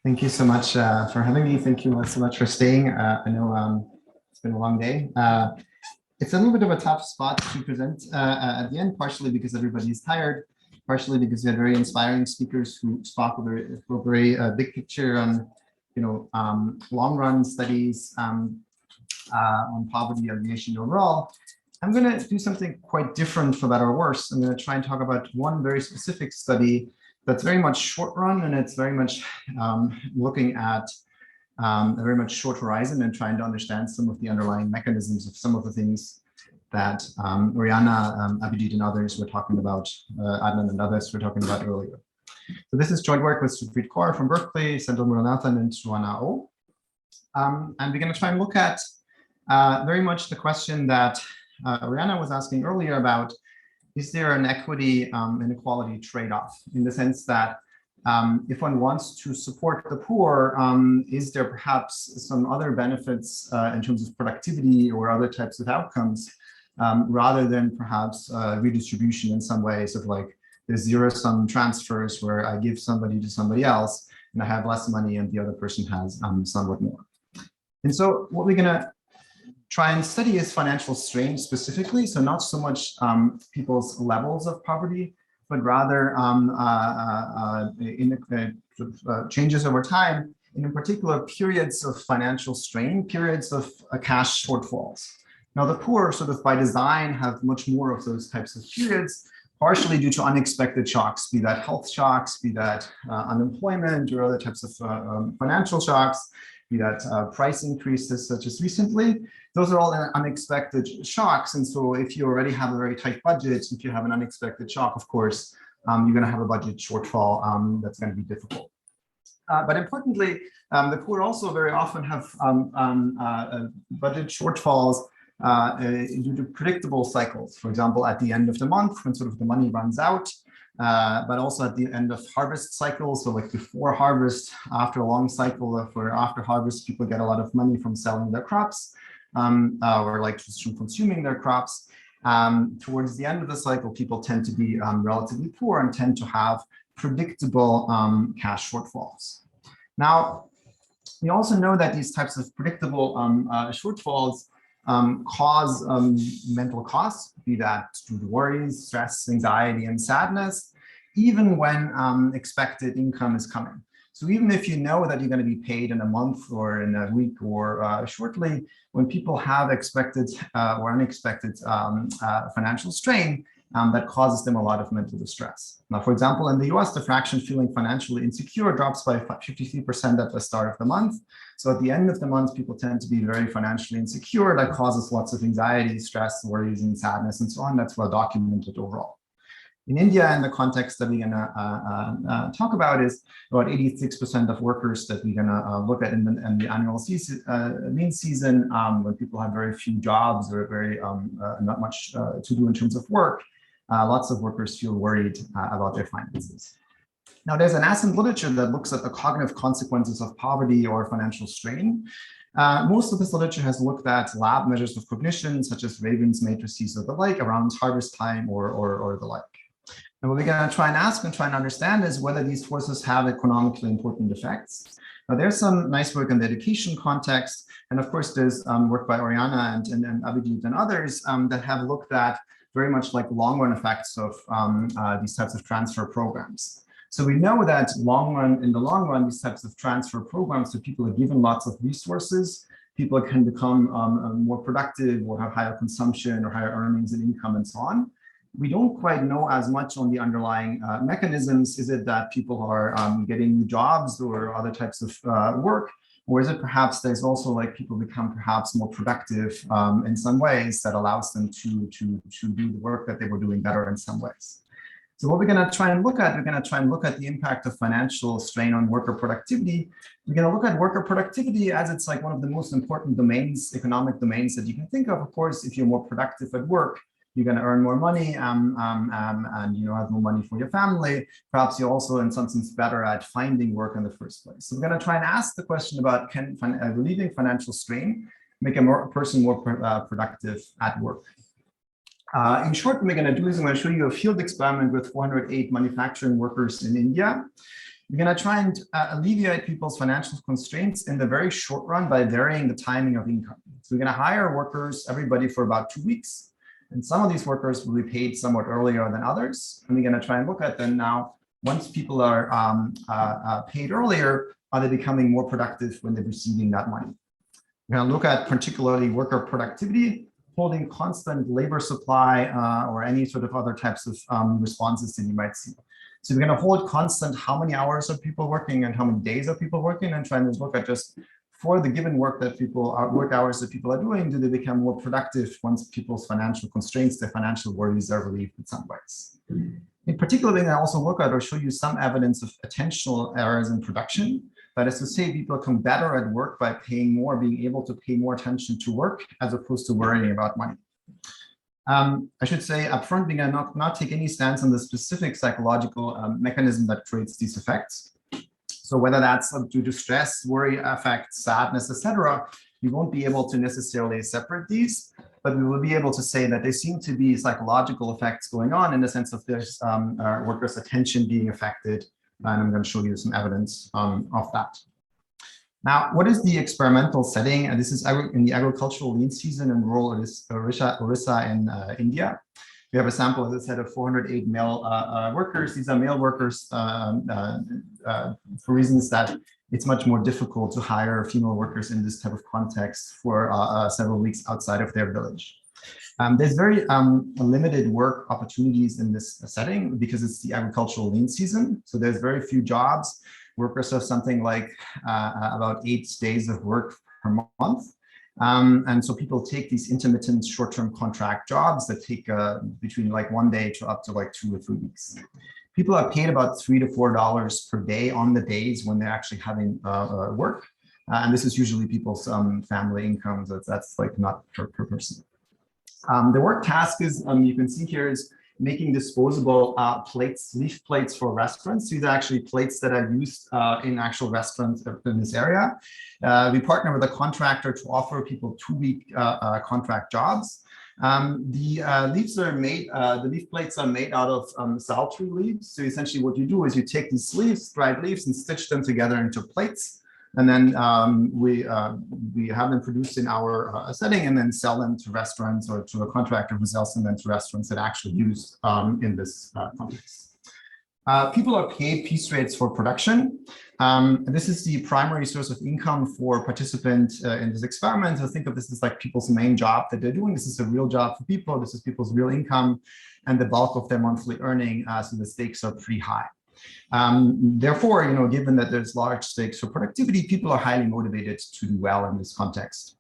Thank you so much for having me. Thank you so much for staying. I know it's been a long day. It's a little bit of a tough spot to present at the end, partially because everybody is tired, partially because we had very inspiring speakers who spoke a very big picture on, long run studies on poverty and the nation overall. I'm going to do something quite different, for better or worse. I'm going to try and talk about one very specific study that's very much short run, and it's very much looking at a very much short horizon and trying to understand some of the underlying mechanisms of some of the things that Oriana, Abhijit, and others were talking about, Adnan and others were talking about earlier. So this is joint work with Supreet Kaur from Berkeley, Senthil Muruganathan, and Sruana O. And we're going to try and look at very much the question that Oriana was asking earlier about: is there an equity inequality trade-off, in the sense that if one wants to support the poor, is there perhaps some other benefits in terms of productivity or other types of outcomes, rather than perhaps redistribution in some ways of like there's zero-sum transfers where I give somebody to somebody else and I have less money and the other person has somewhat more. And so what we're going to try and study is financial strain specifically, so not so much people's levels of poverty, but rather changes over time, and in particular periods of financial strain, periods of cash shortfalls. Now, the poor sort of by design have much more of those types of periods, partially due to unexpected shocks, be that health shocks, be that unemployment or other types of financial shocks, be that price increases such as recently. Those are all unexpected shocks. And so if you already have a very tight budget, if you have an unexpected shock, of course, you're going to have a budget shortfall that's going to be difficult. But importantly, the poor also very often have budget shortfalls due to predictable cycles. For example, at the end of the month, when sort of the money runs out, but also at the end of harvest cycles, so like before harvest, after a long cycle where after harvest people get a lot of money from selling their crops, or like just from consuming their crops. Towards the end of the cycle, people tend to be relatively poor and tend to have predictable cash shortfalls. Now, we also know that these types of predictable shortfalls cause mental costs, be that due to worries, stress, anxiety, and sadness, even when expected income is coming. So even if you know that you're going to be paid in a month or in a week or shortly, when people have expected or unexpected financial strain, that causes them a lot of mental distress. Now, for example, in the US, the fraction feeling financially insecure drops by 53% at the start of the month. So at the end of the month, people tend to be very financially insecure. That causes lots of anxiety, stress, worries, and sadness, and so on. That's well documented overall. In India, in the context that we're going to talk about, is about 86% of workers that we're going to look at in the annual mean season, when people have very few jobs or very not much to do in terms of work. Lots of workers feel worried about their finances. Now, there's an nascent literature that looks at the cognitive consequences of poverty or financial strain. Most of this literature has looked at lab measures of cognition, such as Raven's matrices or the like, around harvest time or the like. And what we're going to try and ask and try and understand is whether these forces have economically important effects. Now, there's some nice work in the education context. And of course, there's work by Oriana and Abhijit and others that have looked at very much like long run effects of these types of transfer programs. So we know that in the long run, these types of transfer programs, so people are given lots of resources, people can become more productive or have higher consumption or higher earnings and income and so on. We don't quite know as much on the underlying mechanisms. Is it that people are getting new jobs or other types of work? Or is it perhaps there's also like people become perhaps more productive in some ways that allows them to do the work that they were doing better in some ways? So what we're going to try and look at, the impact of financial strain on worker productivity. We're going to look at worker productivity as it's like one of the most important domains, economic domains that you can think of. Of course, if you're more productive at work, you're going to earn more money and have more money for your family. Perhaps you're also in some sense better at finding work in the first place. So we're going to try and ask the question about, can relieving financial strain make a person more productive at work? In short, what we're going to do is I'm going to show you a field experiment with 408 manufacturing workers in India. We're going to try and alleviate people's financial constraints in the very short run by varying the timing of income. So we're going to hire workers, everybody, for about 2 weeks. And some of these workers will be paid somewhat earlier than others. And we're going to try and look at them now. Once people are paid earlier, are they becoming more productive when they're receiving that money? We're going to look at particularly worker productivity, holding constant labor supply or any sort of other types of responses that you might see. So we're going to hold constant how many hours are people working and how many days are people working, and try and look at just for the given work that people are, work hours that people are doing, do they become more productive once people's financial constraints, their financial worries are relieved in some ways. In particular, we're going to also look at or show you some evidence of attentional errors in production. That is to say, people become better at work by paying more, being able to pay more attention to work as opposed to worrying about money. I should say upfront, we're going to not take any stance on the specific psychological mechanism that creates these effects. So whether that's due to stress, worry, affect, sadness, etc., we won't be able to necessarily separate these, but we will be able to say that there seem to be psychological effects going on in the sense of this workers' attention being affected. And I'm going to show you some evidence of that. Now, what is the experimental setting? This is in the agricultural lean season in rural Orissa in India. We have a sample, as I said, of 408 male workers. These are male workers for reasons that it's much more difficult to hire female workers in this type of context for several weeks outside of their village. There's very limited work opportunities in this setting because it's the agricultural lean season. So there's very few jobs. Workers have something like about 8 days of work per month. And so people take these intermittent short-term contract jobs that take between like 1 day to up to like 2 or 3 weeks. People are paid about $3 to $4 per day on the days when they're actually having work. And this is usually people's family incomes. That's like not per person. The work task is, you can see here, is making disposable plates, leaf plates for restaurants. These are actually plates that are used in actual restaurants in this area. We partner with a contractor to offer people 2-week contract jobs. The leaves are made, the leaf plates are made out of saltry leaves. So essentially what you do is you take these leaves, dried leaves, and stitch them together into plates. And then we have them produced in our setting and then sell them to restaurants or to a contractor who sells them then to restaurants that actually use in this context. People are paid piece rates for production. This is the primary source of income for participants in this experiment. So think of this as like people's main job that they're doing. This is a real job for people. This is people's real income and the bulk of their monthly earning. So the stakes are pretty high. Therefore, given that there's large stakes for productivity, people are highly motivated to do well in this context.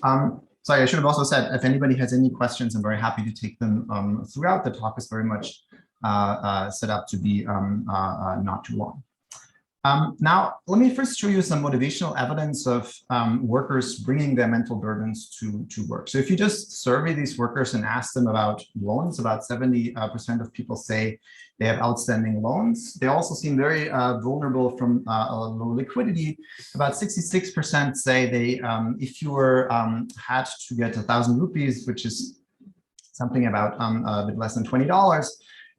Sorry, I should have also said, if anybody has any questions, I'm very happy to take them throughout. The talk is very much set up to be not too long. Now, let me first show you some motivational evidence of workers bringing their mental burdens to work. So if you just survey these workers and ask them about loans, about 70% of people say they have outstanding loans. They also seem very vulnerable from low liquidity. About 66% say they, if you were had to get 1,000 rupees, which is something about a bit less than $20,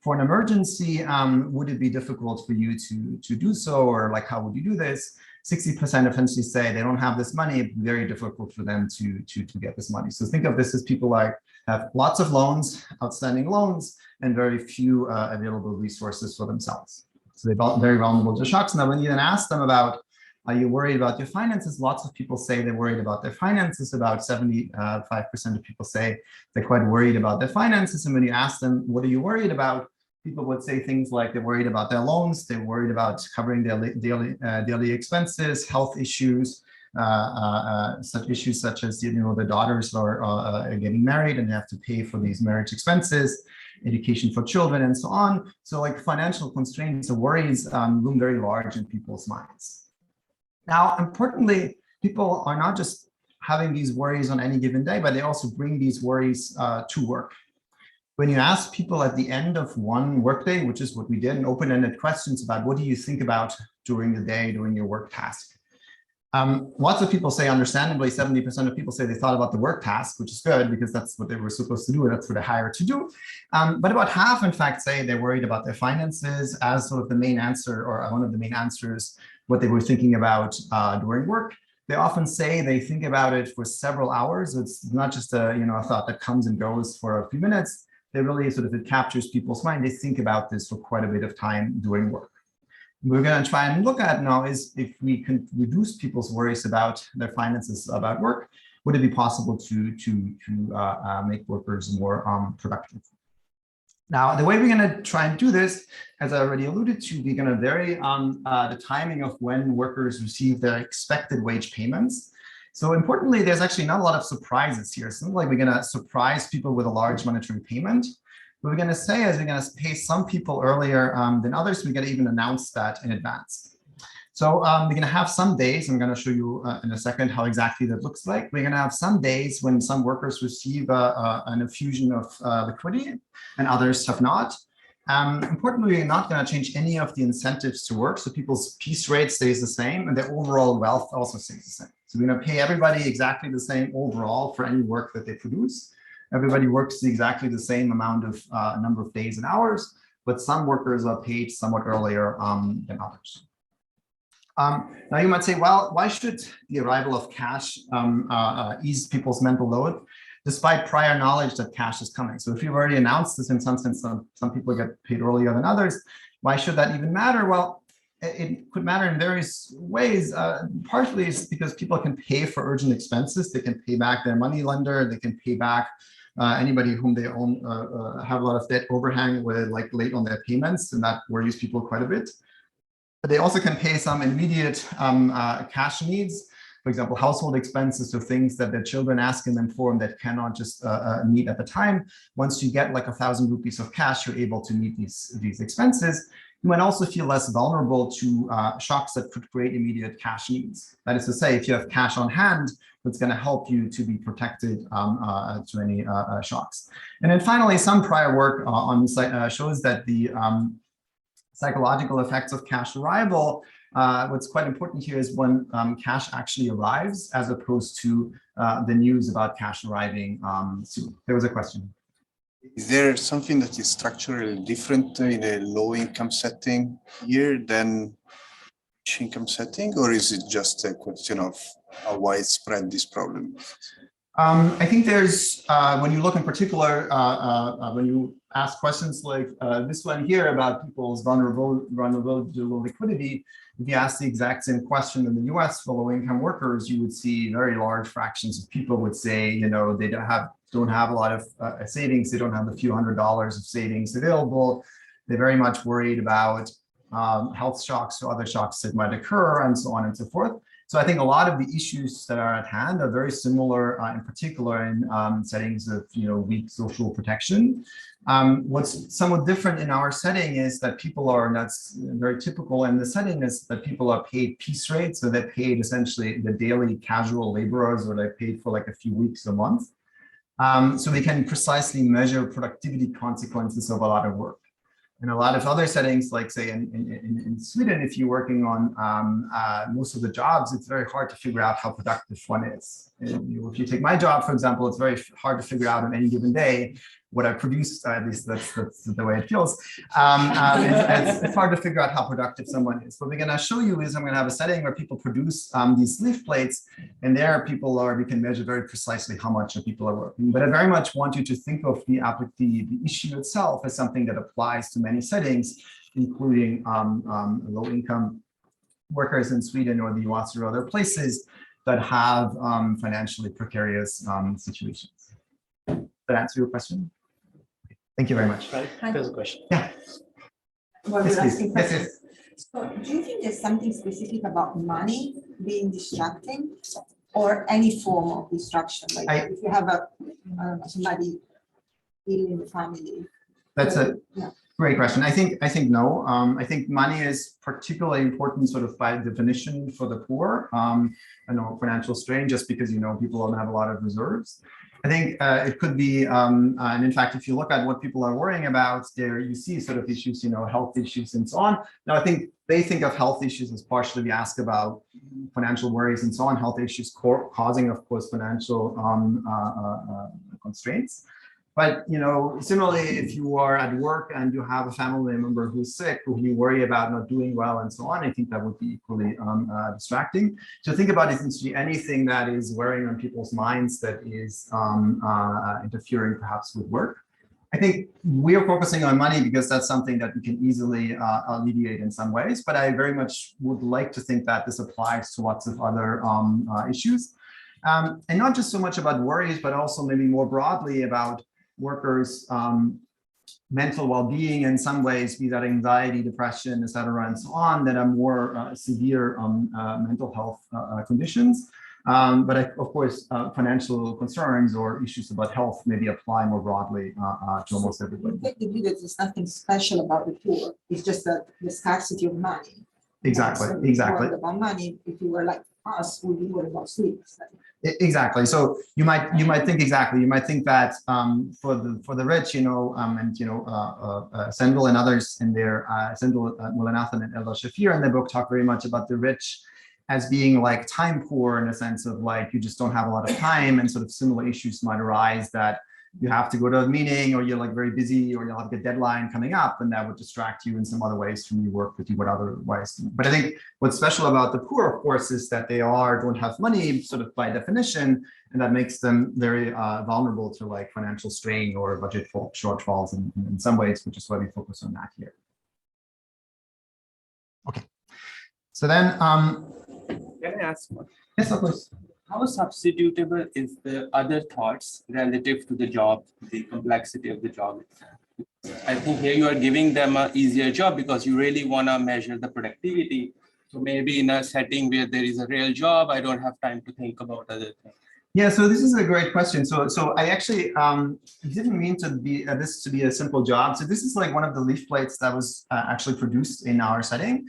for an emergency, would it be difficult for you to do so, or like how would you do this? 60% essentially say they don't have this money. It'd be very difficult for them to get this money. So think of this as people like have lots of loans, outstanding loans, and very few available resources for themselves. So they're very vulnerable to shocks. Now, when you then ask them about, are you worried about your finances? Lots of people say they're worried about their finances. About 75% of people say they're quite worried about their finances. And when you ask them, what are you worried about? People would say things like they're worried about their loans, they're worried about covering their daily expenses, health issues, such issues such as, the daughters are getting married and they have to pay for these marriage expenses, education for children, and so on. So like financial constraints or worries loom very large in people's minds. Now, importantly, people are not just having these worries on any given day, but they also bring these worries to work. When you ask people at the end of one workday, which is what we did, and open-ended questions about what do you think about during the day, during your work task, Lots of people say, understandably, 70% of people say they thought about the work task, which is good because that's what they were supposed to do, and that's what they hired to do. But about half, in fact, say they're worried about their finances as sort of the main answer, or one of the main answers, what they were thinking about during work. They often say they think about it for several hours. It's not just a thought that comes and goes for a few minutes. They really sort of, it captures people's mind. They think about this for quite a bit of time during work. We're going to try and look at now is if we can reduce people's worries about their finances, about work, would it be possible to make workers more productive? Now, the way we're going to try and do this, as I already alluded to, we're going to vary on the timing of when workers receive their expected wage payments. So importantly, there's actually not a lot of surprises here. It's not like we're going to surprise people with a large monetary payment. What we're going to say is we're going to pay some people earlier than others. We're going to even announce that in advance. So we're going to have some days, I'm going to show you in a second how exactly that looks like. We're going to have some days when some workers receive an infusion of liquidity and others have not. Importantly, we're not going to change any of the incentives to work. So people's piece rate stays the same and their overall wealth also stays the same. So we're going to pay everybody exactly the same overall for any work that they produce. Everybody works exactly the same amount of number of days and hours, but some workers are paid somewhat earlier than others. Now you might say, well, why should the arrival of cash ease people's mental load, despite prior knowledge that cash is coming? So if you've already announced this, in some sense, some people get paid earlier than others, why should that even matter? Well, it could matter in various ways. Partially it's because people can pay for urgent expenses. They can pay back their money lender. They can pay back anybody whom they own, have a lot of debt overhang with, like late on their payments, and that worries people quite a bit. But they also can pay some immediate cash needs, for example, household expenses, so things that their children asking them for and that cannot just meet at the time. Once you get like 1,000 rupees of cash, you're able to meet these expenses. You might also feel less vulnerable to shocks that could create immediate cash needs. That is to say, if you have cash on hand, it's going to help you to be protected to any shocks. And then finally, some prior work shows that the psychological effects of cash arrival. What's quite important here is when cash actually arrives, as opposed to the news about cash arriving soon. There was a question. Is there something that is structurally different in a low income setting here than income setting, or is it just a question of how widespread this problem is? I think there's, when you look in particular, when you ask questions like this one here about people's vulnerability to liquidity, if you ask the exact same question in the US for low-income workers, you would see very large fractions of people would say, they don't have a lot of savings, they don't have a few $100s of savings available. They're very much worried about health shocks or other shocks that might occur, and so on and so forth. So I think a lot of the issues that are at hand are very similar, in particular in settings of weak social protection. What's somewhat different in our setting is that people are, and that's very typical in the setting, is that people are paid piece rates, so they're paid essentially the daily casual laborers, or they're paid for like a few weeks a month. So they can precisely measure productivity consequences of a lot of work. In a lot of other settings, like say in Sweden, if you're working on most of the jobs, it's very hard to figure out how productive one is. If you take my job, for example, it's very hard to figure out on any given day what I produced. At least that's the way it feels. It's hard to figure out how productive someone is. What we're going to show you is I'm going to have a setting where people produce these leaf plates, and there we can measure very precisely how much people are working. But I very much want you to think of the issue itself as something that applies to many settings, including low-income workers in Sweden or the US or other places that have financially precarious situations. Does that answer your question? Thank you very much. Right. There's a question. Yeah. Well, Yes, we're asking please. questions. Yes. So do you think there's something specific about money being distracting, or any form of distraction? Like if you have somebody in the family. That's a Great question. I think no. I think money is particularly important, sort of by definition, for the poor. I know financial strain, just because people don't have a lot of reserves. I think it could be, and in fact, if you look at what people are worrying about, there you see sort of issues, health issues and so on. Now, I think they think of health issues as partially we ask about financial worries and so on. Health issues causing, of course, financial constraints. But similarly, if you are at work and you have a family member who's sick, who you worry about not doing well and so on, I think that would be equally distracting. So think about essentially anything that is wearing on people's minds that is interfering perhaps with work. I think we are focusing on money because that's something that we can easily alleviate in some ways, but I very much would like to think that this applies to lots of other issues. And not just so much about worries, but also maybe more broadly about workers' mental well-being in some ways, be that anxiety, depression, et cetera, and so on, that are more severe mental health conditions. But of course, financial concerns or issues about health maybe apply more broadly to almost everybody. I think the view that there's nothing special about the poor. It's just that the scarcity of money. Exactly, So exactly. about money, if you were like us, we'd be worried about sleep. Exactly. So you might think exactly. You might think that for the rich, Sendel and others in their Sendel, Mulanathan and Eldar Shafir in their book talk very much about the rich as being like time poor, in a sense of like you just don't have a lot of time, and sort of similar issues might arise that you have to go to a meeting, or you're like very busy, or you'll have a deadline coming up, and that would distract you in some other ways from your work that you would otherwise do. But I think what's special about the poor, of course, is that they don't have money, sort of by definition, and that makes them very vulnerable to like financial strain or budget shortfalls in some ways, which is why we focus on that here. Okay, so then, can I ask one? Yes, of course. How substitutable is the other thoughts relative to the job, the complexity of the job itself? I think here you are giving them an easier job because you really want to measure the productivity. So maybe in a setting where there is a real job, I don't have time to think about other things. Yeah, so this is a great question. So I actually didn't mean to be this to be a simple job. So this is like one of the leaf plates that was actually produced in our setting.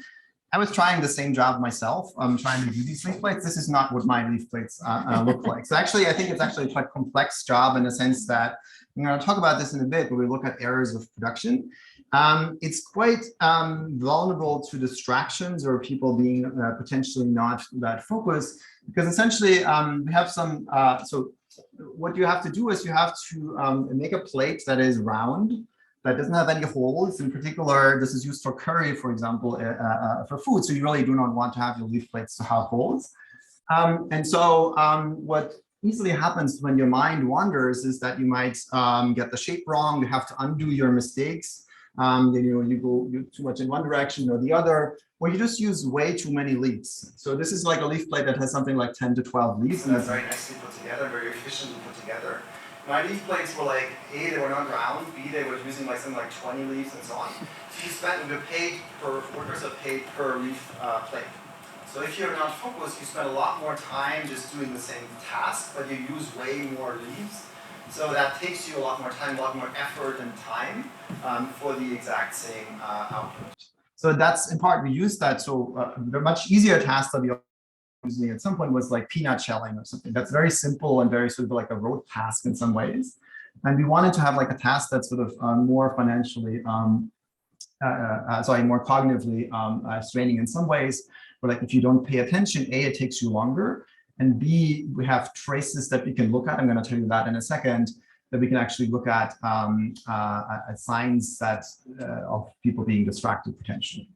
I was trying the same job myself. I'm trying to do these leaf plates. This is not what my leaf plates look like. So actually, I think it's actually quite a complex job in the sense that I'm going to talk about this in a bit when we look at errors of production. It's quite vulnerable to distractions or people being potentially not that focused, because essentially we have some, so what you have to do is you have to make a plate that is round, that doesn't have any holes. In particular, this is used for curry, for example, for food. So you really do not want to have your leaf plates to have holes. And so what easily happens when your mind wanders is that you might get the shape wrong. You have to undo your mistakes. Then you go too much in one direction or the other, or you just use way too many leaves. So this is like a leaf plate that has something like 10 to 12 leaves, and that's very nicely put together, very efficiently put together. My leaf plates were like, A, they were not round, B, they were using like something like 20 leaves and so on. So workers are paid per leaf plate. So if you're not focused, you spend a lot more time just doing the same task, but you use way more leaves. So that takes you a lot more time, a lot more effort and time for the exact same output. So that's in part, we use that. So the much easier task that we using at some point was like peanut shelling or something. That's very simple and very sort of like a rote task in some ways. And we wanted to have like a task that's sort of more financially, more cognitively straining in some ways. But like if you don't pay attention, A, it takes you longer. And B, we have traces that we can look at. I'm going to tell you that in a second, that we can actually look at signs that of people being distracted potentially.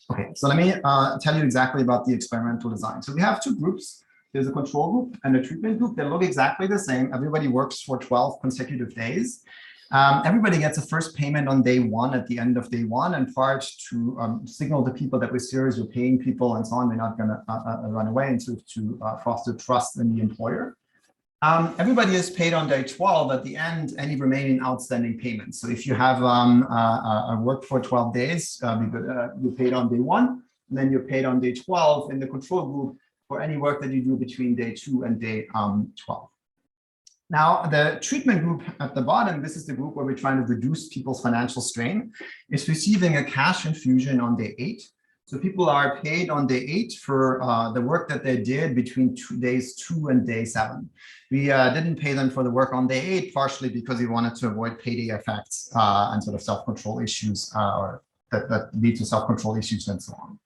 Okay, so let me tell you exactly about the experimental design. So we have two groups. There's a control group and a treatment group. They look exactly the same. Everybody works for 12 consecutive days. Everybody gets a first payment on day one at the end of day one, in part to signal to people that we're serious, we're paying people and so on. We're not going to run away, and to foster trust in the employer. Everybody is paid on day 12. At the end, any remaining outstanding payments. So if you have worked for 12 days, you're paid on day one, and then you're paid on day 12 in the control group for any work that you do between day 2 and day 12. Now, the treatment group at the bottom, this is the group where we're trying to reduce people's financial strain, is receiving a cash infusion on day 8. So people are paid on day 8 for the work that they did between days 2 and day 7. We didn't pay them for the work on day 8, partially because we wanted to avoid payday effects and sort of self-control issues or that lead to self-control issues and so on.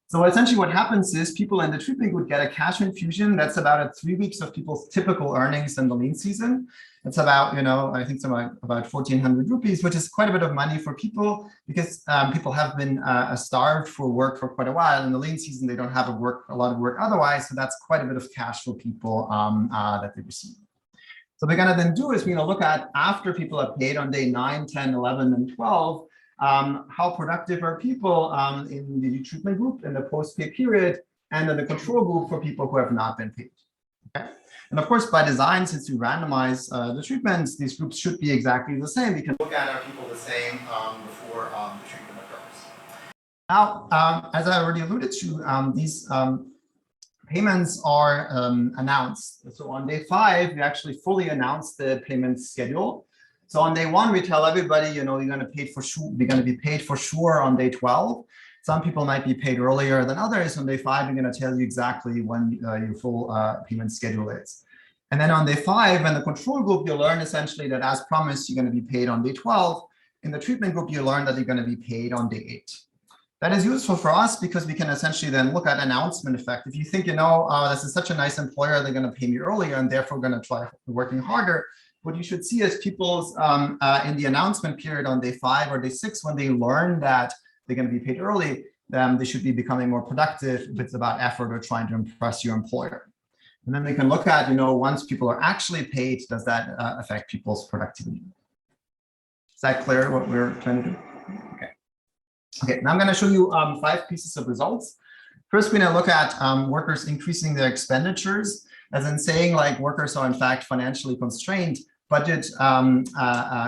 So essentially what happens is people in the treatment would get a cash infusion. That's about 3 weeks of people's typical earnings in the lean season. It's about, I think it's about 1,400 rupees, which is quite a bit of money for people because people have been starved for work for quite a while. In the lean season, they don't have a lot of work otherwise. So that's quite a bit of cash for people that they receive. So what we're going to then do is we're going to look at after people are paid on day 9, 10, 11, and 12, how productive are people in the treatment group in the post-pay period and in the control group for people who have not been paid. Okay? And of course, by design, since we randomize the treatments, these groups should be exactly the same. We can look at are people the same before the treatment occurs. Now, as I already alluded to, these payments are announced. So on day 5, we actually fully announce the payment schedule. So on day 1, we tell everybody, you're going to pay for sure. We're going to be paid for sure on day 12. Some people might be paid earlier than others. On day 5, we're going to tell you exactly when your full payment schedule is. And then on day 5, in the control group, you'll learn essentially that as promised, you're going to be paid on day 12. In the treatment group, you learn that you're going to be paid on day 8. That is useful for us because we can essentially then look at announcement effect. If you think, this is such a nice employer, they're going to pay me earlier and therefore going to try working harder. What you should see is people's in the announcement period on day 5 or day 6, when they learn that they're going to be paid early, they should be becoming more productive if it's about effort or trying to impress your employer. And then we can look at, once people are actually paid, does that affect people's productivity? Is that clear what we're trying to do? Okay. Okay, now I'm going to show you 5 pieces of results. First, we're going to look at workers increasing their expenditures, as in saying like workers are in fact financially constrained. Budget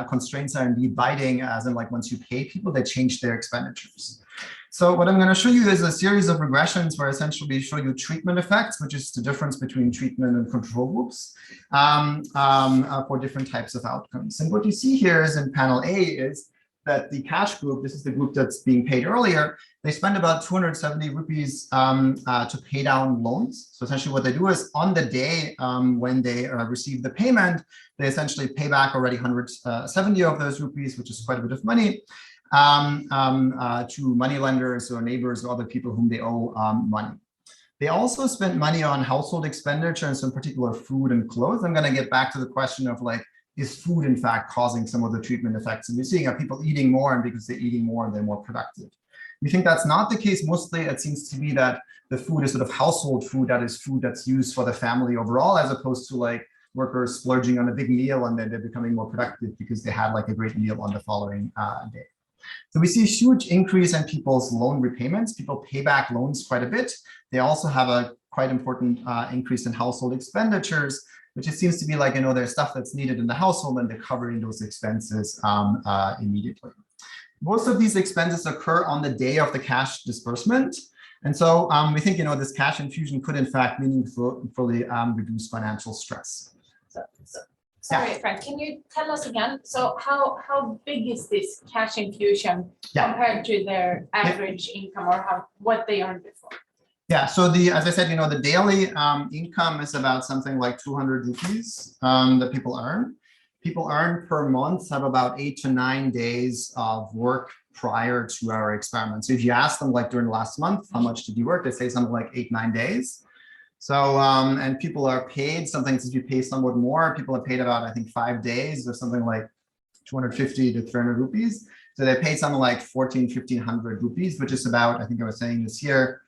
constraints are indeed biting, as in like once you pay people, they change their expenditures. So what I'm going to show you is a series of regressions where essentially we show you treatment effects, which is the difference between treatment and control groups for different types of outcomes. And what you see here is in panel A is that the cash group, this is the group that's being paid earlier, they spend about 270 rupees to pay down loans. So essentially what they do is on the day when they receive the payment, they essentially pay back already 170 of those rupees, which is quite a bit of money, to money lenders or neighbors or other people whom they owe money. They also spend money on household expenditure, and so in particular food and clothes. I'm going to get back to the question of like, is food in fact causing some of the treatment effects? And we're seeing people eating more, and because they're eating more, they're more productive. We think that's not the case. Mostly it seems to be that the food is sort of household food, that is food that's used for the family overall, as opposed to like workers splurging on a big meal and then they're becoming more productive because they had like a great meal on the following day. So we see a huge increase in people's loan repayments. People pay back loans quite a bit. They also have a quite important increase in household expenditures, which it seems to be like, there's stuff that's needed in the household and they're covering those expenses immediately. Most of these expenses occur on the day of the cash disbursement. And so we think, this cash infusion could in fact meaningfully reduce financial stress. Sorry, Frank, can you tell us again? So how big is this cash infusion compared to their average income or what they earned before? Yeah, so as I said, the daily income is about something like 200 rupees that people earn. People earn per month have about 8 to 9 days of work prior to our experiment. So if you ask them like during the last month, how much did you work? They say something like 8, 9 days. So, and people are paid something, since you pay somewhat more, people are paid about, I think 5 days or something like 250 to 300 rupees. So they pay something like 1,500 rupees, which is about, I think I was saying this here,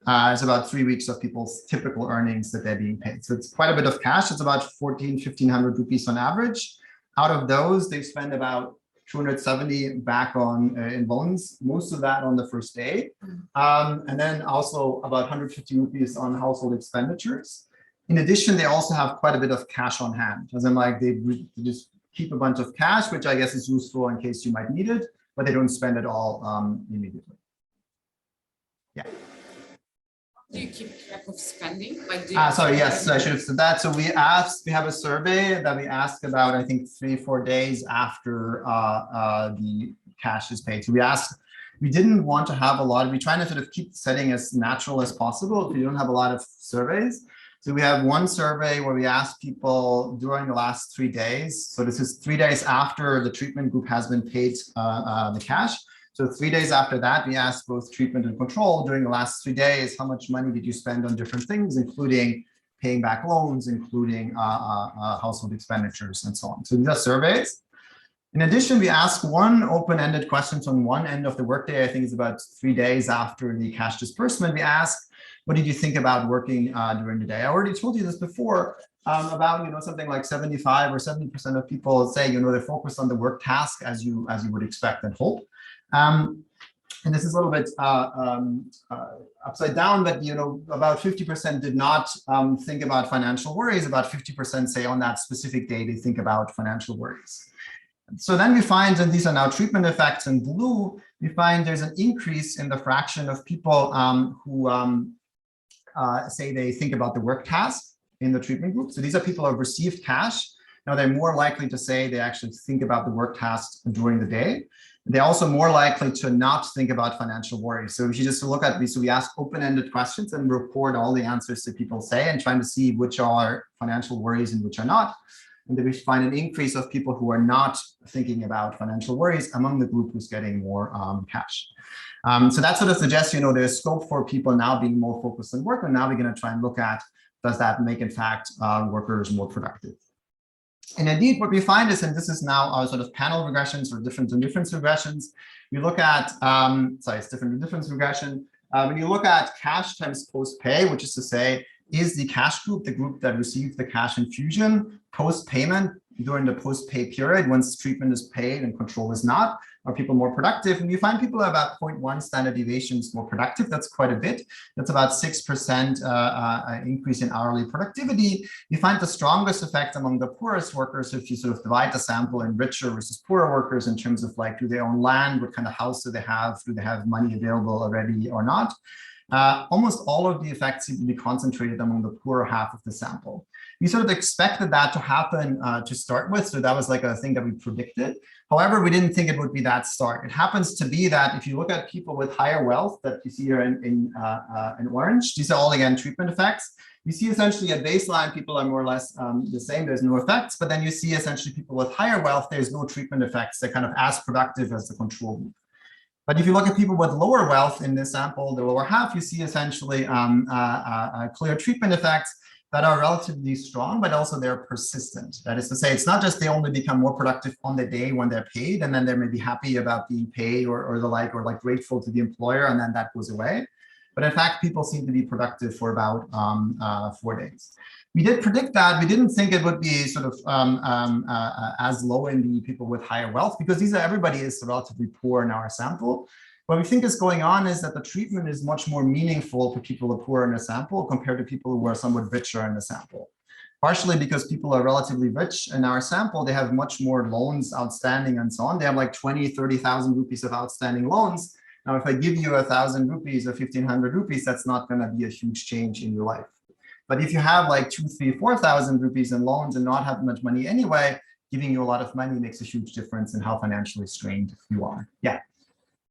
it's about 3 weeks of people's typical earnings that they're being paid. So it's quite a bit of cash. It's about 1,500 rupees on average. Out of those, they spend about 270 back on in loans, most of that on the first day. And then also about 150 rupees on household expenditures. In addition, they also have quite a bit of cash on hand. As in like they just keep a bunch of cash, which I guess is useful in case you might need it, but they don't spend it all immediately. Yeah. Do you keep track of spending? Like, do Sorry, yes, I should have said that. So we have a survey that we asked about, I think 3-4 days after the cash is paid. So we didn't want to have a lot we're trying to sort of keep the setting as natural as possible if you don't have a lot of surveys. So we have one survey where we asked people during the last 3 days. So this is 3 days after the treatment group has been paid the cash. So 3 days after that, we asked both treatment and control during the last 3 days, how much money did you spend on different things, including paying back loans, including household expenditures and so on. So these are surveys. In addition, we ask one open-ended questions on one end of the workday. I think it's about 3 days after the cash disbursement. We ask, what did you think about working during the day? I already told you this before about something like 75 or 70% of people say they're focused on the work task as you would expect and hope. And this is a little bit upside down, but about 50% did not think about financial worries. About 50% say on that specific day they think about financial worries. So then we find, and these are now treatment effects in blue, we find there's an increase in the fraction of people who say they think about the work task in the treatment group. So these are people who have received cash. Now they're more likely to say they actually think about the work task during the day. They're also more likely to not think about financial worries. So if you just look at these, so we ask open-ended questions and report all the answers that people say and trying to see which are financial worries and which are not. And then we find an increase of people who are not thinking about financial worries among the group who's getting more cash. So that sort of suggests, there's scope for people now being more focused on work. And now we're going to try and look at, does that make, in fact, workers more productive? And indeed, what we find is, and this is now our sort of panel regressions or difference and difference regressions, we look at, it's different and difference regression. When you look at cash times post-pay, which is to say, is the cash group the group that received the cash infusion post-payment during the post-pay period, once treatment is paid and control is not? Are people more productive? And you find people are about 0.1 standard deviations more productive. That's quite a bit. That's about 6% increase in hourly productivity. You find the strongest effect among the poorest workers if you sort of divide the sample in richer versus poorer workers in terms of like, do they own land? What kind of house do they have? Do they have money available already or not? Almost all of the effects seem to be concentrated among the poorer half of the sample. We sort of expected that to happen to start with, so that was like a thing that we predicted. However, we didn't think it would be that stark. It happens to be that if you look at people with higher wealth that you see here in orange, these are all, again, treatment effects. You see essentially at baseline, people are more or less the same. There's no effects, but then you see essentially people with higher wealth, there's no treatment effects. They're kind of as productive as the control group. But if you look at people with lower wealth in this sample, the lower half, you see essentially clear treatment effects that are relatively strong, but also they're persistent. That is to say, it's not just they only become more productive on the day when they're paid, and then they may be happy about being paid or the like, or like grateful to the employer, and then that goes away. But in fact, people seem to be productive for about 4 days. We did predict that. We didn't think it would be sort of as low in the people with higher wealth, because everybody is relatively poor in our sample. What we think is going on is that the treatment is much more meaningful for people who are poor in the sample compared to people who are somewhat richer in the sample. Partially because people are relatively rich in our sample, they have much more loans outstanding and so on. They have like 20, 30,000 rupees of outstanding loans. Now, if I give you 1,000 rupees or 1,500 rupees, that's not going to be a huge change in your life. But if you have like 2,000, 3,000, 4,000 rupees in loans and not have much money anyway, giving you a lot of money makes a huge difference in how financially strained you are. Yeah.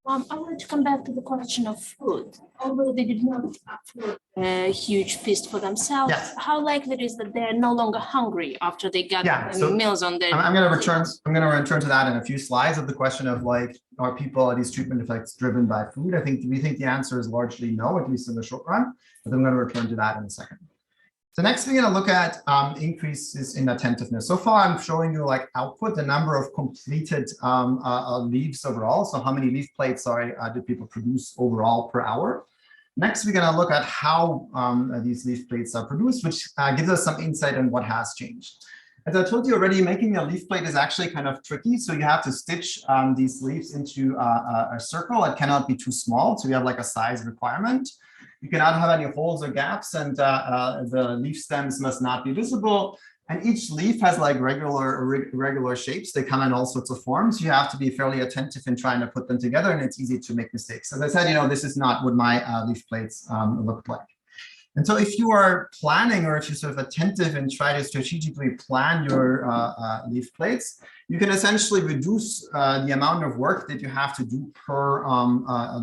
I want to come back to the question of food. Although they did not afford a huge feast for themselves, yes, how likely it is that they're no longer hungry after they get meals on their? I'm going to return to that in a few slides of the question of like, are these treatment effects driven by food? We think the answer is largely no, at least in the short run. But I'm going to return to that in a second. So next, we're going to look at increases in attentiveness. So far, I'm showing you like output, the number of completed leaves overall. So how many leaf plates do people produce overall per hour? Next, we're going to look at how these leaf plates are produced, which gives us some insight on what has changed. As I told you already, making a leaf plate is actually kind of tricky. So you have to stitch these leaves into a circle. It cannot be too small. So you have like a size requirement. You cannot have any holes or gaps, and the leaf stems must not be visible. And each leaf has like regular shapes. They come in all sorts of forms. You have to be fairly attentive in trying to put them together, and it's easy to make mistakes. As I said, this is not what my leaf plates look like. And so if you are planning, or if you're sort of attentive and try to strategically plan your leaf plates, you can essentially reduce the amount of work that you have to do per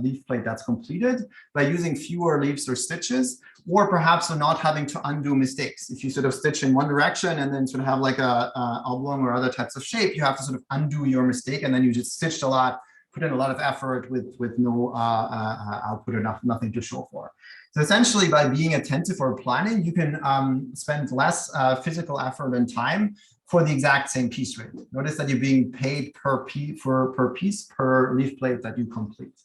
leaf plate that's completed by using fewer leaves or stitches, or perhaps not having to undo mistakes. If you sort of stitch in one direction and then sort of have like a oblong or other types of shape, you have to sort of undo your mistake, and then you just stitched a lot, put in a lot of effort with no output or nothing to show for. So essentially, by being attentive or planning, you can spend less physical effort and time for the exact same piece rate. Notice that you're being paid per piece per leaf plate that you complete.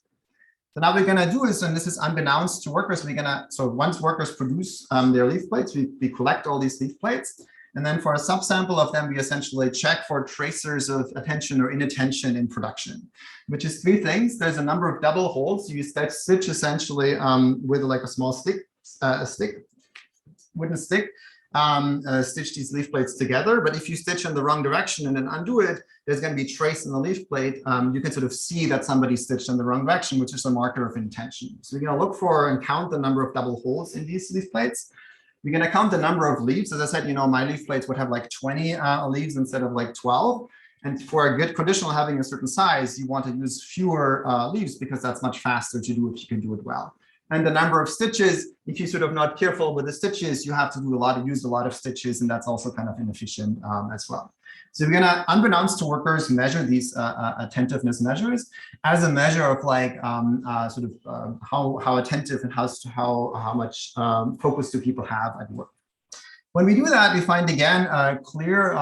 So now we're going to do is, and this is unbeknownst to workers, so once workers produce their leaf plates, we collect all these leaf plates. And then for a subsample of them, we essentially check for tracers of attention or inattention in production, which is three things. There's a number of double holes. You stitch essentially with like a small wooden stick, stitch these leaf plates together. But if you stitch in the wrong direction and then undo it, there's going to be trace in the leaf plate. You can sort of see that somebody stitched in the wrong direction, which is a marker of intention. So we're going to look for and count the number of double holes in these leaf plates. We're going to count the number of leaves. As I said, my leaf plates would have like 20 leaves instead of like 12. And for a good conditional having a certain size, you want to use fewer leaves because that's much faster to do if you can do it well. And the number of stitches, if you're sort of not careful with the stitches, you have to use a lot of stitches, and that's also kind of inefficient as well. So we're going to, unbeknownst to workers, measure these attentiveness measures as a measure of like how attentive and how much focus do people have at work. When we do that, we find again clear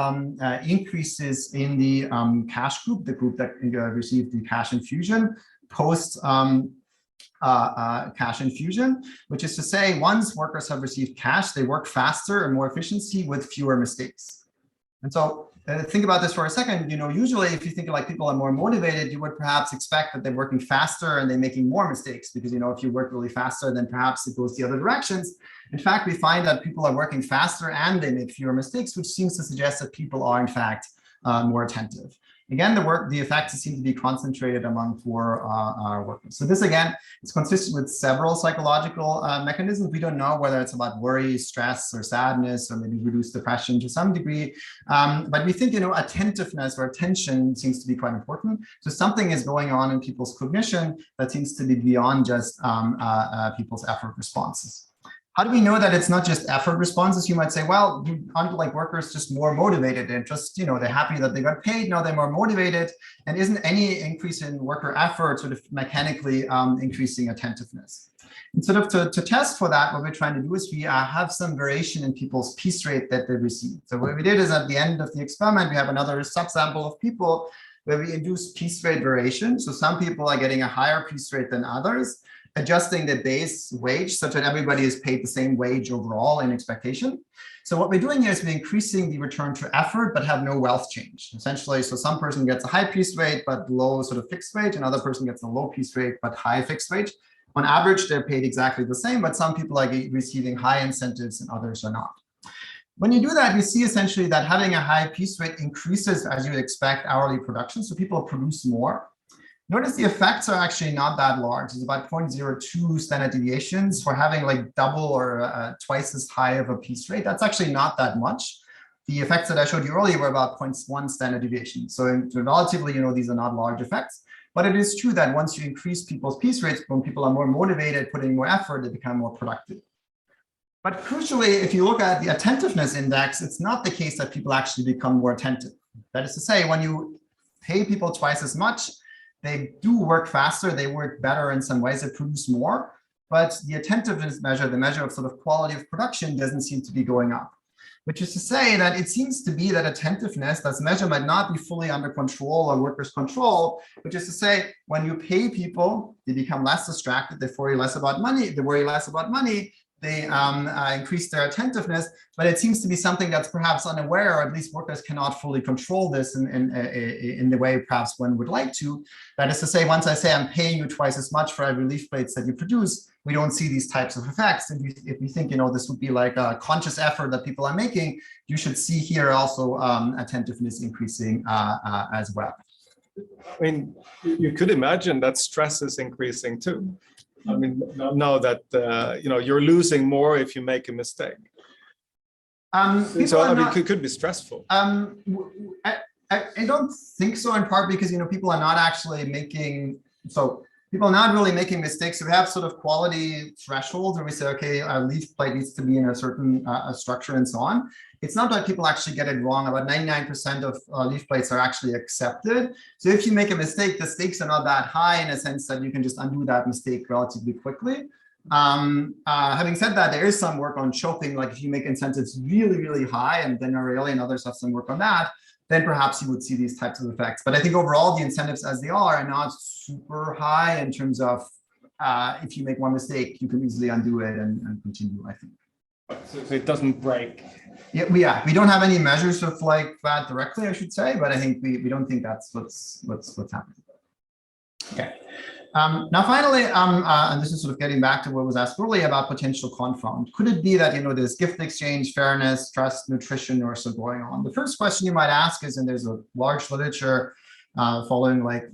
increases in the cash group, the group that received the cash infusion post cash infusion, which is to say, once workers have received cash, they work faster and more efficiency with fewer mistakes. And so think about this for a second. Usually if you think like people are more motivated, you would perhaps expect that they're working faster and they're making more mistakes because, if you work really faster, then perhaps it goes the other directions. In fact, we find that people are working faster and they make fewer mistakes, which seems to suggest that people are in fact more attentive. Again, the effects seem to be concentrated among poor workers. So this, again, is consistent with several psychological mechanisms. We don't know whether it's about worry, stress, or sadness, or maybe reduced depression to some degree. But we think, attentiveness or attention seems to be quite important. So something is going on in people's cognition that seems to be beyond just people's effort responses. How do we know that it's not just effort responses? You might say, well, aren't like workers just more motivated and just, they're happy that they got paid, now they're more motivated. And isn't any increase in worker effort sort of mechanically increasing attentiveness? And sort of to test for that, what we're trying to do is we have some variation in people's piece rate that they receive. So what we did is at the end of the experiment, we have another subsample of people where we induce piece rate variation. So some people are getting a higher piece rate than others, adjusting the base wage such that everybody is paid the same wage overall in expectation. So what we're doing here is we're increasing the return to effort, but have no wealth change. Essentially, so some person gets a high piece rate, but low sort of fixed wage. Another person gets a low piece rate, but high fixed wage. On average, they're paid exactly the same, but some people are receiving high incentives and others are not. When you do that, you see essentially that having a high piece rate increases, as you would expect, hourly production. So people produce more. Notice the effects are actually not that large. It's about 0.02 standard deviations for having like double or twice as high of a piece rate. That's actually not that much. The effects that I showed you earlier were about 0.1 standard deviation. So relatively, these are not large effects. But it is true that once you increase people's piece rates, when people are more motivated, putting more effort, they become more productive. But crucially, if you look at the attentiveness index, it's not the case that people actually become more attentive. That is to say, when you pay people twice as much, they do work faster, they work better in some ways, they produce more, but the attentiveness measure, the measure of sort of quality of production, doesn't seem to be going up. Which is to say that it seems to be that attentiveness, that measure might not be fully under control or workers' control, which is to say, when you pay people, they become less distracted, they worry less about money, they increase their attentiveness, but it seems to be something that's perhaps unaware, or at least workers cannot fully control this in the way perhaps one would like to. That is to say, once I say I'm paying you twice as much for every leaf plates that you produce, we don't see these types of effects. And if you think, this would be like a conscious effort that people are making, you should see here also attentiveness increasing as well. I mean, you could imagine that stress is increasing too. I mean, know that you're losing more if you make a mistake. So I mean, it could be stressful. I don't think so, in part because people are not actually making people are not really making mistakes. So we have sort of quality thresholds where we say, okay, a leaf plate needs to be in a certain structure and so on. It's not that people actually get it wrong. About 99% of leaf plates are actually accepted. So if you make a mistake, the stakes are not that high in a sense that you can just undo that mistake relatively quickly. Having said that, there is some work on choking. Like if you make incentives really, really high, and then Aureli and others have some work on that, then perhaps you would see these types of effects. But I think overall, the incentives as they are not super high in terms of if you make one mistake, you can easily undo it and continue, I think. So it doesn't break. Yeah, we don't have any measures of like that directly, I should say, but I think we don't think that's what's happening. Okay. Now, finally, and this is sort of getting back to what was asked earlier about potential confound. Could it be that, there's gift exchange, fairness, trust, nutrition, or so going on? The first question you might ask is, and there's a large literature following like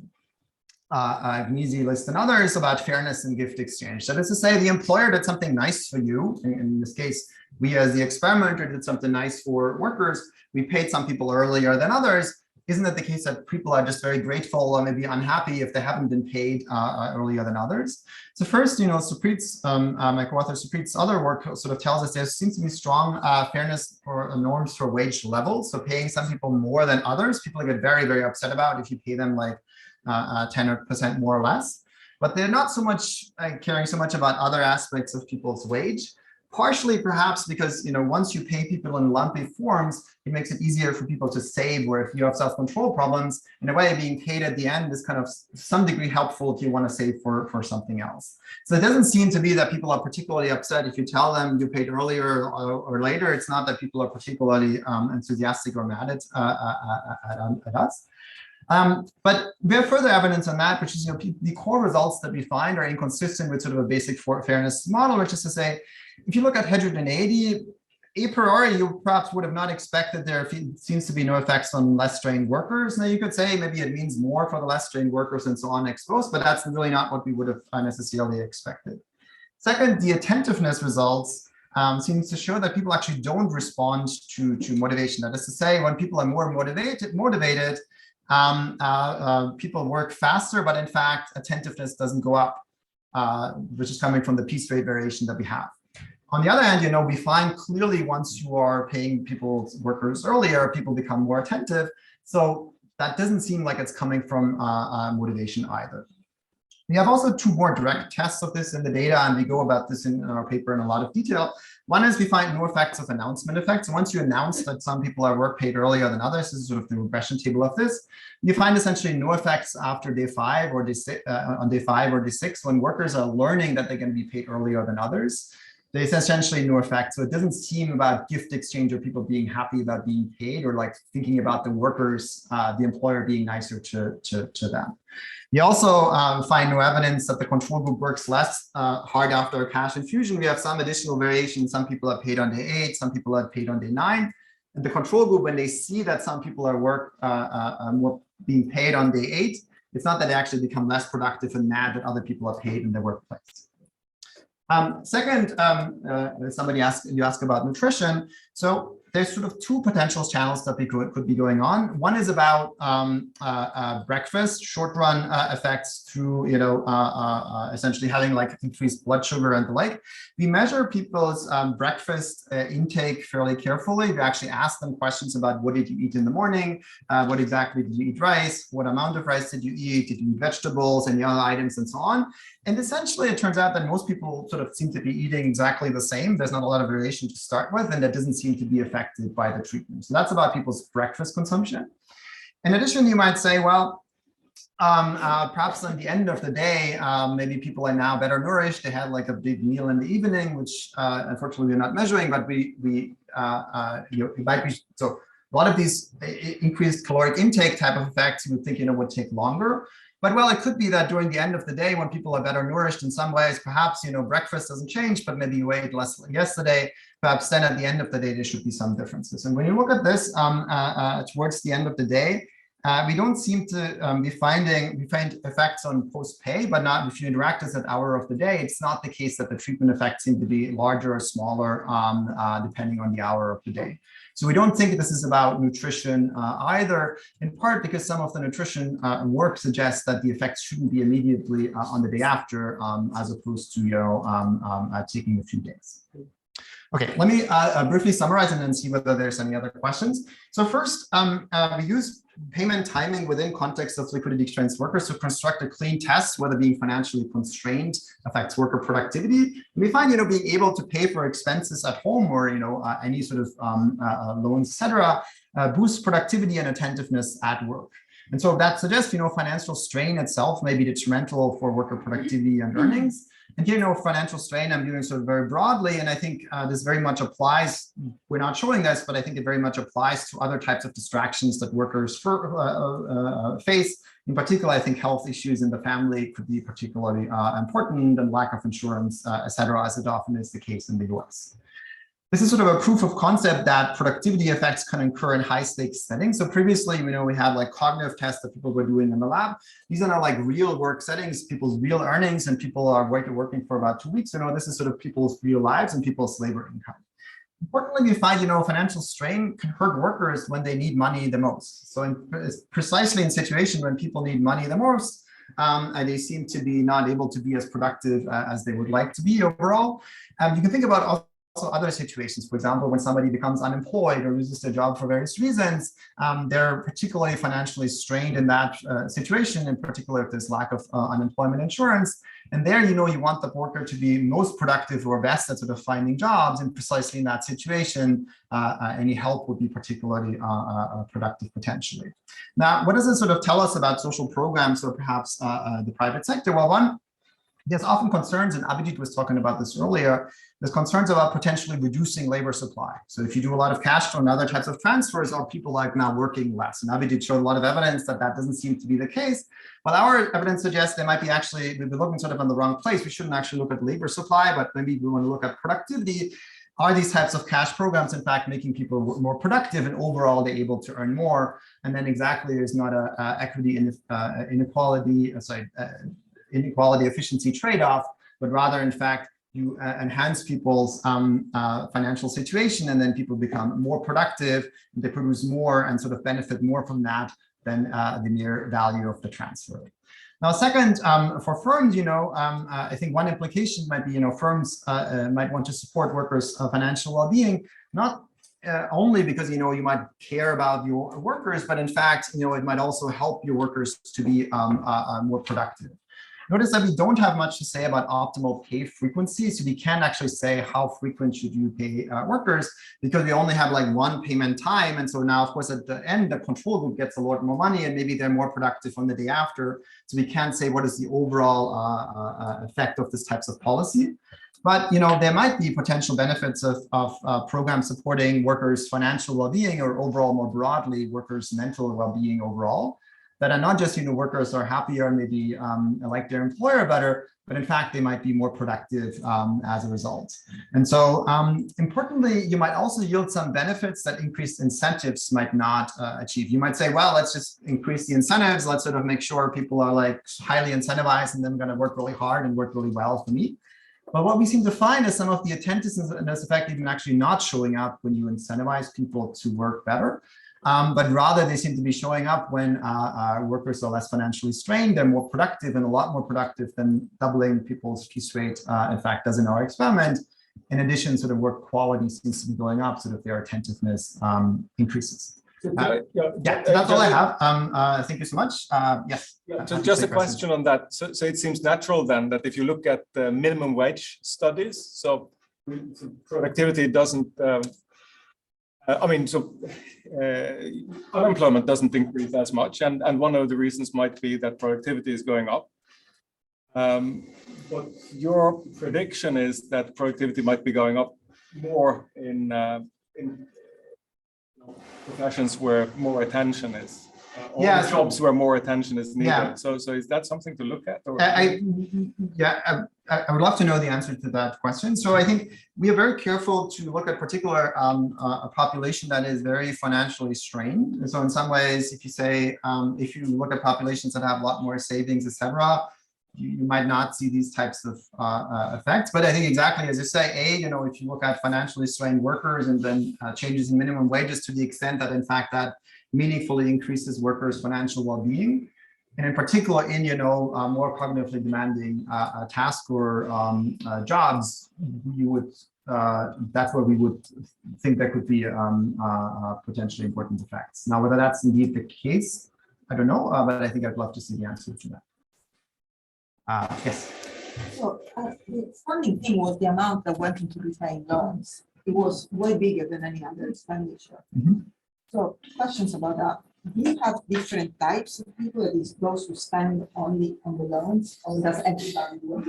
Gnisi list and others about fairness and gift exchange. That is to say, the employer did something nice for you. In this case, we as the experimenter did something nice for workers. We paid some people earlier than others. Isn't it the case that people are just very grateful or maybe unhappy if they haven't been paid earlier than others? So first, Suprit's, my co-author Suprit's other work sort of tells us there seems to be strong fairness for norms for wage levels. So paying some people more than others, people get very, very upset about if you pay them like 10% more or less. But they're not so much caring so much about other aspects of people's wage. Partially, perhaps because once you pay people in lumpy forms, it makes it easier for people to save. Where if you have self-control problems, in a way, being paid at the end is kind of some degree helpful if you want to save for something else. So it doesn't seem to be that people are particularly upset if you tell them you paid earlier or later. It's not that people are particularly enthusiastic or mad at us. But we have further evidence on that, which is the core results that we find are inconsistent with sort of a basic fairness model, which is to say, if you look at heterogeneity, a priori, you perhaps would have not expected there seems to be no effects on less trained workers. Now you could say maybe it means more for the less trained workers and so on exposed, but that's really not what we would have necessarily expected. Second, the attentiveness results seems to show that people actually don't respond to motivation. That is to say, when people are more motivated, people work faster, but in fact, attentiveness doesn't go up, which is coming from the piece rate variation that we have. On the other hand, we find clearly once you are paying people's workers earlier, people become more attentive. So that doesn't seem like it's coming from motivation either. We have also two more direct tests of this in the data, and we go about this in our paper in a lot of detail. One is we find no effects of announcement effects. Once you announce that some people are paid earlier than others, this is sort of the regression table of this. You find essentially no effects after day 5 or on day 5 or day 6 when workers are learning that they're going to be paid earlier than others. There's essentially no effect. So it doesn't seem about gift exchange or people being happy about being paid or like thinking about the workers, the employer being nicer to them. We also find no evidence that the control group works less hard after a cash infusion. We have some additional variation. Some people are paid on day 8, some people are paid on day 9. And the control group, when they see that some people are more being paid on day 8, it's not that they actually become less productive and mad that other people are paid in their workplace. Second, somebody asked about nutrition. So there's sort of two potential channels that we could be going on. One is about breakfast, short-run effects through, essentially having like increased blood sugar and the like. We measure people's breakfast intake fairly carefully. We actually ask them questions about what did you eat in the morning? What exactly did you eat rice? What amount of rice did you eat? Did you eat vegetables and the other items and so on? And essentially, it turns out that most people sort of seem to be eating exactly the same. There's not a lot of variation to start with, and that doesn't seem to be affected by the treatment. So that's about people's breakfast consumption. In addition, you might say, well, perhaps at the end of the day, maybe people are now better nourished. They had like a big meal in the evening, which unfortunately we're not measuring, but it might be so. A lot of these increased caloric intake type of effects you would think would take longer. But well, it could be that during the end of the day, when people are better nourished in some ways, perhaps breakfast doesn't change, but maybe you ate less yesterday. Perhaps then at the end of the day, there should be some differences. And when you look at this towards the end of the day, We don't seem to we find effects on post-pay, but not if you interact as an hour of the day. It's not the case that the treatment effects seem to be larger or smaller depending on the hour of the day. So we don't think this is about nutrition either, in part because some of the nutrition work suggests that the effects shouldn't be immediately on the day after, as opposed to taking a few days. Okay, let me briefly summarize and then see whether there's any other questions. So first, we use payment timing within context of liquidity constrained workers to construct a clean test whether being financially constrained affects worker productivity. And we find, being able to pay for expenses at home or, any sort of loans, etc., boosts productivity and attentiveness at work. And so that suggests, financial strain itself may be detrimental for worker productivity and earnings. And here, financial strain, I'm doing sort of very broadly, and I think this very much applies, we're not showing this, but I think it very much applies to other types of distractions that workers face. In particular, I think health issues in the family could be particularly important, and lack of insurance, et cetera, as it often is the case in the US. This is sort of a proof of concept that productivity effects can occur in high stakes settings. So previously, we had like cognitive tests that people were doing in the lab. These are now like real work settings, people's real earnings, and people are working for about 2 weeks. This is sort of people's real lives and people's labor income. Importantly, we find, financial strain can hurt workers when they need money the most. So precisely in situations when people need money the most, and they seem to be not able to be as productive as they would like to be overall. You can think about also other situations. For example, when somebody becomes unemployed or loses their job for various reasons, they're particularly financially strained in that situation, in particular if there's lack of unemployment insurance. And there, you want the worker to be most productive or best at sort of finding jobs. And precisely in that situation, any help would be particularly productive potentially. Now, what does this sort of tell us about social programs or perhaps the private sector? Well, one, there's often concerns, and Abhijit was talking about this earlier, there's concerns about potentially reducing labor supply. So if you do a lot of cash flow and other types of transfers, are people like now working less? And Abhijit showed a lot of evidence that that doesn't seem to be the case. But our evidence suggests they might be actually, we've been looking sort of in the wrong place. We shouldn't actually look at labor supply, but maybe we want to look at productivity. Are these types of cash programs, in fact, making people more productive and overall they're able to earn more? And then exactly, there's not a equity inequality efficiency trade-off, but rather, in fact, you enhance people's financial situation, and then people become more productive, and they produce more and sort of benefit more from that than the mere value of the transfer. Now, second, for firms, I think one implication might be, firms might want to support workers' financial well-being, not only because, you might care about your workers, but in fact, it might also help your workers to be more productive. Notice that we don't have much to say about optimal pay frequency, so we can't actually say how frequent should you pay workers, because we only have like one payment time. And so now, of course, at the end, the control group gets a lot more money, and maybe they're more productive on the day after. So we can't say what is the overall effect of this types of policy. But there might be potential benefits of programs supporting workers' financial well-being, or overall, more broadly, workers' mental well-being overall, that are not just, workers are happier, maybe like their employer better, but in fact, they might be more productive as a result. And so importantly, you might also yield some benefits that increased incentives might not achieve. You might say, well, let's just increase the incentives. Let's sort of make sure people are like highly incentivized and then going to work really hard and work really well for me. But what we seem to find is some of the attentiveness effect even actually not showing up when you incentivize people to work better. But rather they seem to be showing up when workers are less financially strained. They're more productive, and a lot more productive than doubling people's piece rate, in fact, does in our experiment. In addition, sort of work quality seems to be going up, so that their attentiveness increases. That's all I have. Thank you so much. Yes. Yeah, just a question on that. So it seems natural then that if you look at the minimum wage studies, so productivity doesn't, unemployment doesn't increase as much, and one of the reasons might be that productivity is going up. But your prediction is that productivity might be going up more in professions where more attention is. all Yeah, the jobs where more attention is needed. Yeah. So is that something to look at? Or? I would love to know the answer to that question. So I think we are very careful to look at particular a population that is very financially strained. And so in some ways, if you say, if you look at populations that have a lot more savings, etc., you might not see these types of effects. But I think exactly as you say, if you look at financially strained workers and then changes in minimum wages to the extent that in fact that meaningfully increases workers' financial well-being, and in particular in more cognitively demanding tasks or jobs, you would that's where we would think there could be potentially important effects. Now, whether that's indeed the case, I don't know, but I think I'd love to see the answer to that. Yes. So the funding thing was the amount that went into repaying loans. It was way bigger than any other expenditure. Mm-hmm. So questions about that. Do you have different types of people, that is those who spend only on the loans, or does everybody do it?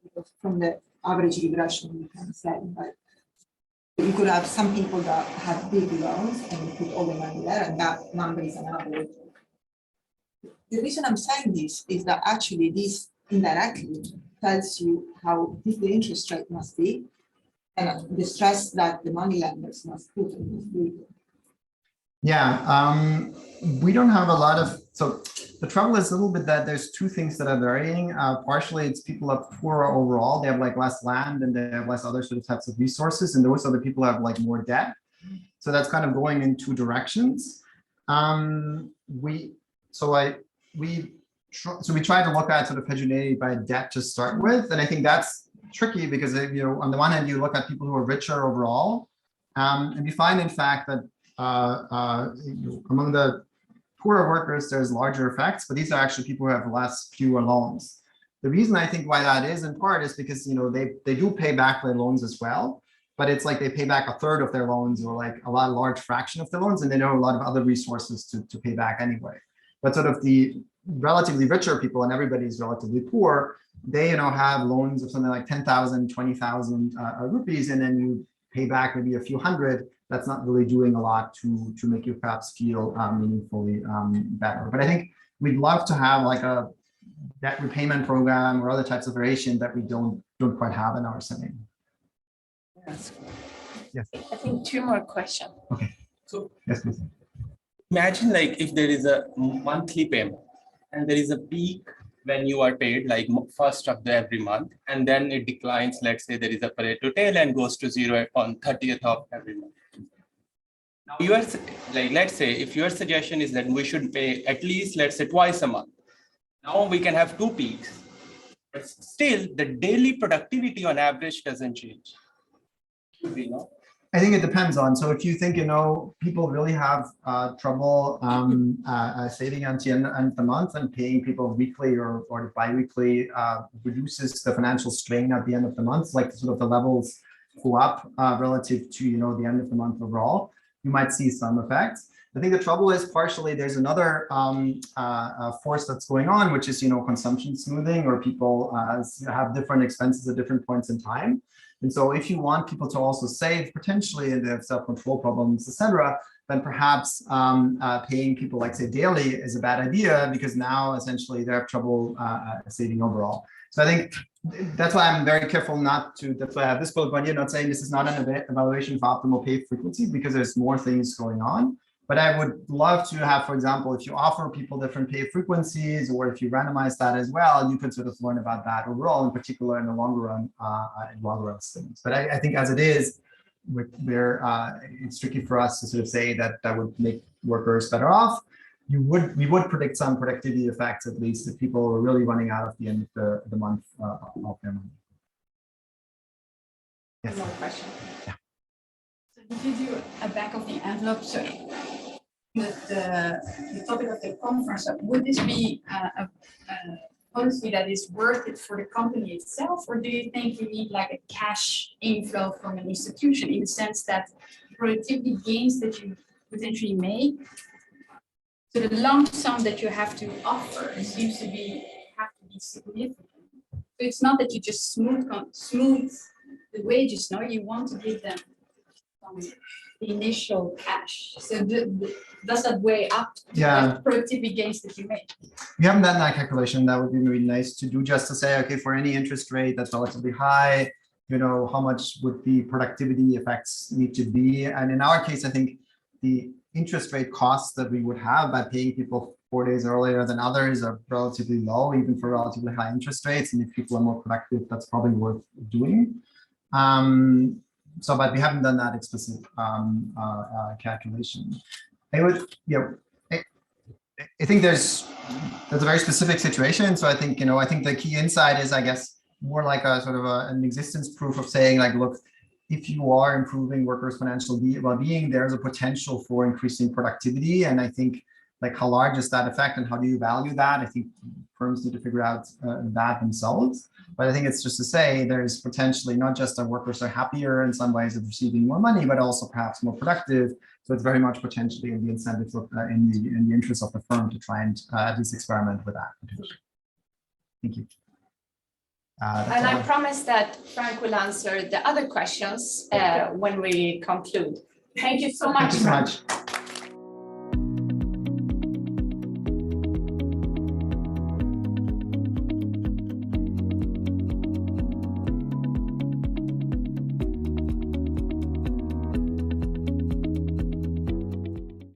Because from the average regression, you can say, right? You could have some people that have big loans and you put all the money there, and that number is an average. The reason I'm saying this is that actually this indirectly tells you how big the interest rate must be and the stress that the money lenders must put on these people. Yeah, we don't have a lot of, so the trouble is a little bit that there's two things that are varying. Partially it's people are poorer overall, they have like less land and they have less other sort of types of resources, and those other people have like more debt. So that's kind of going in two directions. So we try to look at sort of heterogeneity by debt to start with, and I think that's tricky because on the one hand you look at people who are richer overall, and you find in fact that among the poorer workers there's larger effects, but these are actually people who have fewer loans. The reason I think why that is in part is because they do pay back their loans as well, but it's like they pay back a third of their loans or like a large fraction of their loans, and they don't have a lot of other resources to pay back anyway. But sort of the relatively richer people, and everybody's relatively poor, they have loans of something like 10,000, 20,000 rupees, and then you pay back maybe a few hundred. That's not really doing a lot to make you perhaps feel meaningfully better. But I think we'd love to have like a debt repayment program or other types of variation that we don't quite have in our setting. Yes. Yes. I think two more questions. Okay. So yes, please. imagine like if there is a monthly payment and there is a peak when you are paid like first of every month, and then it declines. Let's say there is a Pareto tail and goes to zero on 30th of every month. Now you are like, let's say if your suggestion is that we should pay at least, let's say twice a month. Now we can have two peaks, but still the daily productivity on average doesn't change. I think it depends on. So if you think, people really have trouble saving until the end of the month, and paying people weekly or bi-weekly reduces the financial strain at the end of the month, like sort of the levels go up relative to, the end of the month overall, you might see some effects. I think the trouble is partially there's another force that's going on, which is, consumption smoothing, or people have different expenses at different points in time. And so if you want people to also save potentially, and they have self-control problems, etc., then perhaps paying people like say daily is a bad idea, because now essentially they have trouble saving overall. So I think that's why I'm very careful that's why I have this bullet point here, not saying this is not an evaluation of optimal pay frequency, because there's more things going on. But I would love to have, for example, if you offer people different pay frequencies, or if you randomize that as well, you could sort of learn about that overall, in particular in the longer run, things. But I think as it is, it's tricky for us to sort of say that would make workers better off. We would predict some productivity effects, at least, if people are really running out at the end of the month of their money. Yes. One more question. Yeah. So did you do a back of the envelope? So the topic of the conference, would this be a policy that is worth it for the company itself, or do you think you need like a cash inflow from an institution, in the sense that productivity gains that you potentially make, so the lump sum that you have to offer seems to be significant? So it's not that you just smooth the wages. No, you want to give them from the initial cash. So does that weigh up Yeah. the productivity gains that you make? We haven't done that calculation. That would be really nice to do, just to say, okay, for any interest rate that's relatively high, you know, how much would the productivity effects need to be? And in our case, I think the interest rate costs that we would have by paying people 4 days earlier than others are relatively low, even for relatively high interest rates. And if people are more productive, that's probably worth doing. But we haven't done that explicit calculation. I would, you know, I think that's a very specific situation. So I think, you know, I think the key insight is, I guess, more like a sort of an existence proof of saying, like, look, if you are improving workers' financial well-being, there's a potential for increasing productivity. And I think, like, how large is that effect and how do you value that? I think firms need to figure out that themselves. But I think it's just to say there's potentially not just that workers are happier in some ways of receiving more money, but also perhaps more productive. So it's very much potentially in the incentives of in the interest of the firm to try and at least experiment with that. Thank you. And I promise that Frank will answer the other questions when we conclude. Thank you so much. Thank you so much.